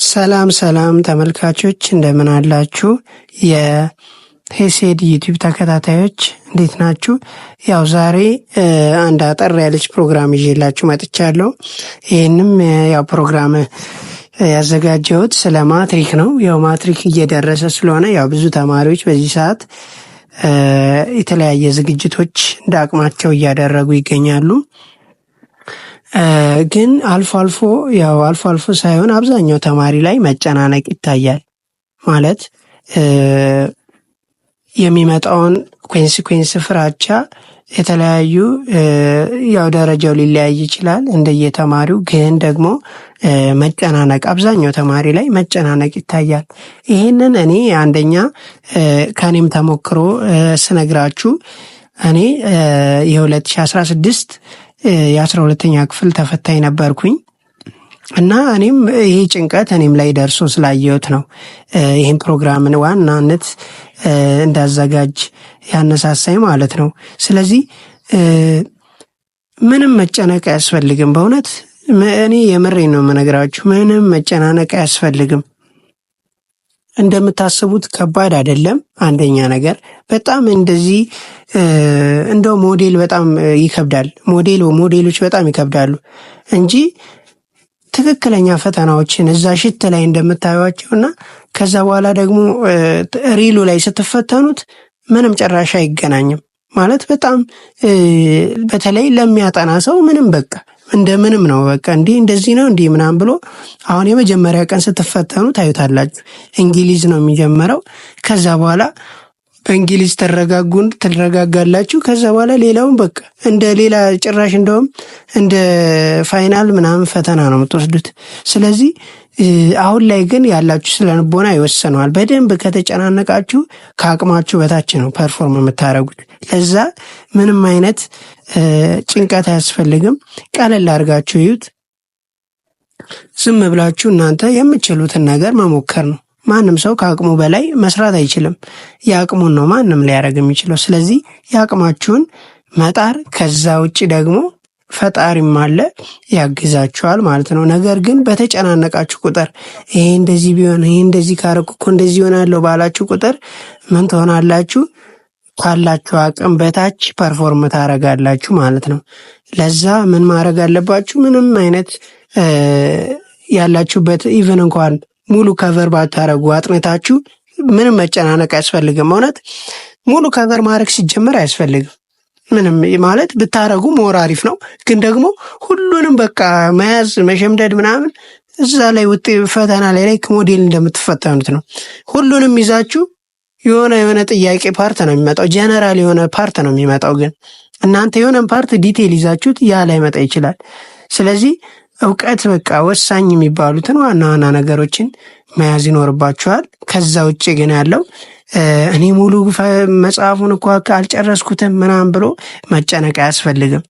ሰላም ሰላም ተመልካቾች እንደምን አላችሁ? የሄሴድ ዩቲዩብ ተከታታዮች እንዴት ናችሁ? ያው ዛሬ አንድ አጠር ያለች ፕሮግራም ይዤላችሁ መጥቻለሁ። ይህንም ያው ፕሮግራም ያዘጋጀሁት ስለ ማትሪክ ነው። ያው ማትሪክ እየደረሰ ስለሆነ ያው ብዙ ተማሪዎች በዚህ ሰዓት የተለያየ ዝግጅቶች እንደ አቅማቸው እያደረጉ ይገኛሉ። ግን አልፎ አልፎ ሳይሆን አብዛኛው ተማሪ ላይ መጨናነቅ ይታያል። ማለት የሚመጣውን ኮንሲኩዌንስ ፍራቻ የተለያዩ ያው ደረጃው ሊለያይ ይችላል እንደየተማሪው፣ ግን ደግሞ መጨናነቅ አብዛኛው ተማሪ ላይ መጨናነቅ ይታያል። ይህንን እኔ አንደኛ ከኔም ተሞክሮ ስነግራችሁ እኔ የ2016 የ12ኛ ክፍል ተፈታኝ ነበርኩኝ እና እኔም ይሄ ጭንቀት እኔም ላይ ደርሶ ስላየሁት ነው ይህን ፕሮግራምን ዋናነት እንዳዘጋጅ ያነሳሳኝ ማለት ነው። ስለዚህ ምንም መጨነቅ አያስፈልግም። በእውነት እኔ የምሬን ነው የምነግራችሁ። ምንም መጨናነቅ አያስፈልግም። እንደምታስቡት ከባድ አይደለም። አንደኛ ነገር በጣም እንደዚህ እንደው ሞዴል በጣም ይከብዳል። ሞዴሎች በጣም ይከብዳሉ እንጂ ትክክለኛ ፈተናዎችን እዛ ሽት ላይ እንደምታዩዋቸውና ከዛ በኋላ ደግሞ ሪሉ ላይ ስትፈተኑት ምንም ጭራሽ አይገናኝም። ማለት በጣም በተለይ ለሚያጠና ሰው ምንም በቃ እንደምንም ነው። በቃ እንደዚህ ነው ምናምን ብሎ አሁን የመጀመሪያ ቀን ስትፈተኑ ታዩታላችሁ። እንግሊዝ ነው የሚጀምረው። ከዛ በኋላ በእንግሊዝ ትረጋጋላችሁ። ከዛ በኋላ ሌላውን በቃ እንደ ሌላ ጭራሽ እንደውም እንደ ፋይናል ምናምን ፈተና ነው የምትወስዱት። ስለዚህ አሁን ላይ ግን ያላችሁ ስለንቦና ይወሰነዋል። በደንብ ከተጨናነቃችሁ ከአቅማችሁ በታች ነው ፐርፎርም የምታደርጉት። ለዛ ምንም አይነት ጭንቀት አያስፈልግም። ቀለል አድርጋችሁ ይዩት። ዝም ብላችሁ እናንተ የምትችሉትን ነገር መሞከር ነው። ማንም ሰው ከአቅሙ በላይ መስራት አይችልም። የአቅሙን ነው ማንም ሊያደርግ የሚችለው። ስለዚህ የአቅማችሁን መጣር፣ ከዛ ውጭ ደግሞ ፈጣሪም አለ ያግዛችኋል ማለት ነው። ነገር ግን በተጨናነቃችሁ ቁጥር ይሄ እንደዚህ ቢሆን ይሄ እንደዚህ ካረኩ እኮ እንደዚህ ይሆናለሁ ባላችሁ ቁጥር ምን ትሆናላችሁ? ካላችሁ አቅም በታች ፐርፎርም ታረጋላችሁ ማለት ነው። ለዛ ምን ማድረግ አለባችሁ? ምንም አይነት ያላችሁበት ኢቭን እንኳን ሙሉ ከቨር ባታረጉ አጥነታችሁ ምንም መጨናነቅ አያስፈልግም። እውነት ሙሉ ከቨር ማድረግ ሲጀመር አያስፈልግም። ምንም ማለት ብታረጉ ሞር አሪፍ ነው። ግን ደግሞ ሁሉንም በቃ መያዝ መሸምደድ ምናምን እዛ ላይ ፈተና ላይ ሞዴል እንደምትፈተኑት ነው። ሁሉንም ይዛችሁ የሆነ ጥያቄ ፓርት ነው የሚመጣው፣ ጀነራል የሆነ ፓርት ነው የሚመጣው። ግን እናንተ የሆነ ፓርት ዲቴል ይዛችሁት ያ ላይ መጣ ይችላል። ስለዚህ እውቀት በቃ ወሳኝ የሚባሉትን ዋና ዋና ነገሮችን መያዝ ይኖርባችኋል። ከዛ ውጭ ግን ያለው እኔ ሙሉ መጽሐፉን እኮ አልጨረስኩትም ምናምን ብሎ መጨነቅ አያስፈልግም።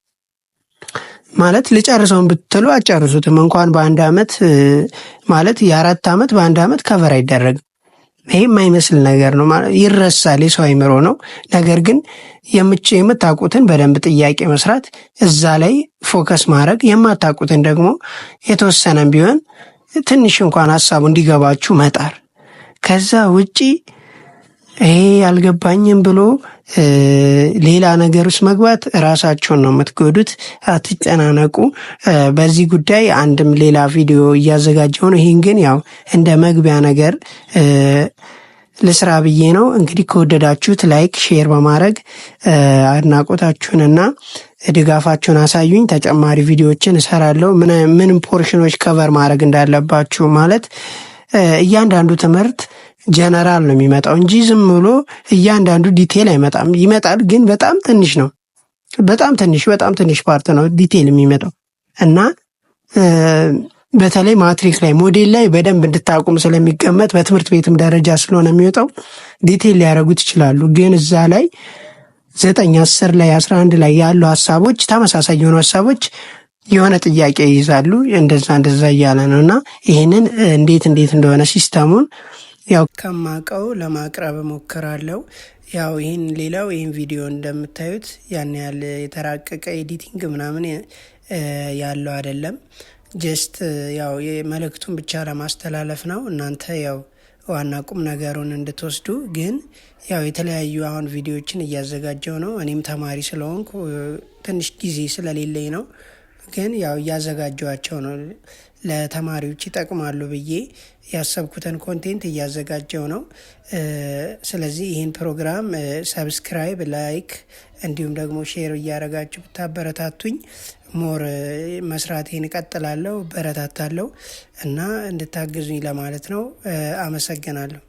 ማለት ልጨርሰውን ብትሉ አጨርሱትም። እንኳን በአንድ ዓመት ማለት የ4 ዓመት በአንድ ዓመት ከቨር አይደረግም። ይሄ የማይመስል ነገር ነው። ይረሳል፣ የሰው አይምሮ ነው። ነገር ግን የምታውቁትን በደንብ ጥያቄ መስራት፣ እዛ ላይ ፎከስ ማድረግ፣ የማታውቁትን ደግሞ የተወሰነም ቢሆን ትንሽ እንኳን ሀሳቡ እንዲገባችሁ መጣር። ከዛ ውጪ ይሄ አልገባኝም ብሎ ሌላ ነገር ውስጥ መግባት ራሳቸውን ነው የምትጎዱት። አትጨናነቁ። በዚህ ጉዳይ አንድም ሌላ ቪዲዮ እያዘጋጀው ነው። ይህን ግን ያው እንደ መግቢያ ነገር ልስራ ብዬ ነው። እንግዲህ ከወደዳችሁት ላይክ፣ ሼር በማድረግ አድናቆታችሁንና ድጋፋችሁን አሳዩኝ። ተጨማሪ ቪዲዮዎችን እሰራለሁ። ምንም ፖርሽኖች ከቨር ማድረግ እንዳለባችሁ ማለት እያንዳንዱ ትምህርት ጀነራል ነው የሚመጣው እንጂ ዝም ብሎ እያንዳንዱ ዲቴል አይመጣም። ይመጣል ግን በጣም ትንሽ ነው። በጣም ትንሽ ፓርት ነው ዲቴል የሚመጣው እና በተለይ ማትሪክ ላይ ሞዴል ላይ በደንብ እንድታቁም ስለሚቀመጥ በትምህርት ቤትም ደረጃ ስለሆነ የሚወጣው ዲቴል ሊያደርጉት ይችላሉ። ግን እዛ ላይ 9፣ 10 ላይ 11 ላይ ያሉ ሀሳቦች ተመሳሳይ የሆኑ ሀሳቦች የሆነ ጥያቄ ይይዛሉ። እንደዛ እያለ ነው እና ይህንን እንዴት እንደሆነ ሲስተሙን ያው ከማቀው ለማቅረብ ሞክራለሁ። ያው ይህን ቪዲዮ እንደምታዩት ያን ያህል የተራቀቀ ኤዲቲንግ ምናምን ያለው አይደለም። ጀስት ያው የመልእክቱን ብቻ ለማስተላለፍ ነው። እናንተ ያው ዋና ቁም ነገሩን እንድትወስዱ። ግን ያው የተለያዩ አሁን ቪዲዮዎችን እያዘጋጀው ነው። እኔም ተማሪ ስለሆንኩ ትንሽ ጊዜ ስለሌለኝ ነው። ግን ያው እያዘጋጀዋቸው ነው። ለተማሪዎች ይጠቅማሉ ብዬ ያሰብኩትን ኮንቴንት እያዘጋጀው ነው። ስለዚህ ይህን ፕሮግራም ሰብስክራይብ፣ ላይክ እንዲሁም ደግሞ ሼር እያደረጋችሁ ብታበረታቱኝ ሞር መስራቴን እቀጥላለሁ፣ በረታታለሁ እና እንድታግዙኝ ለማለት ነው። አመሰግናለሁ።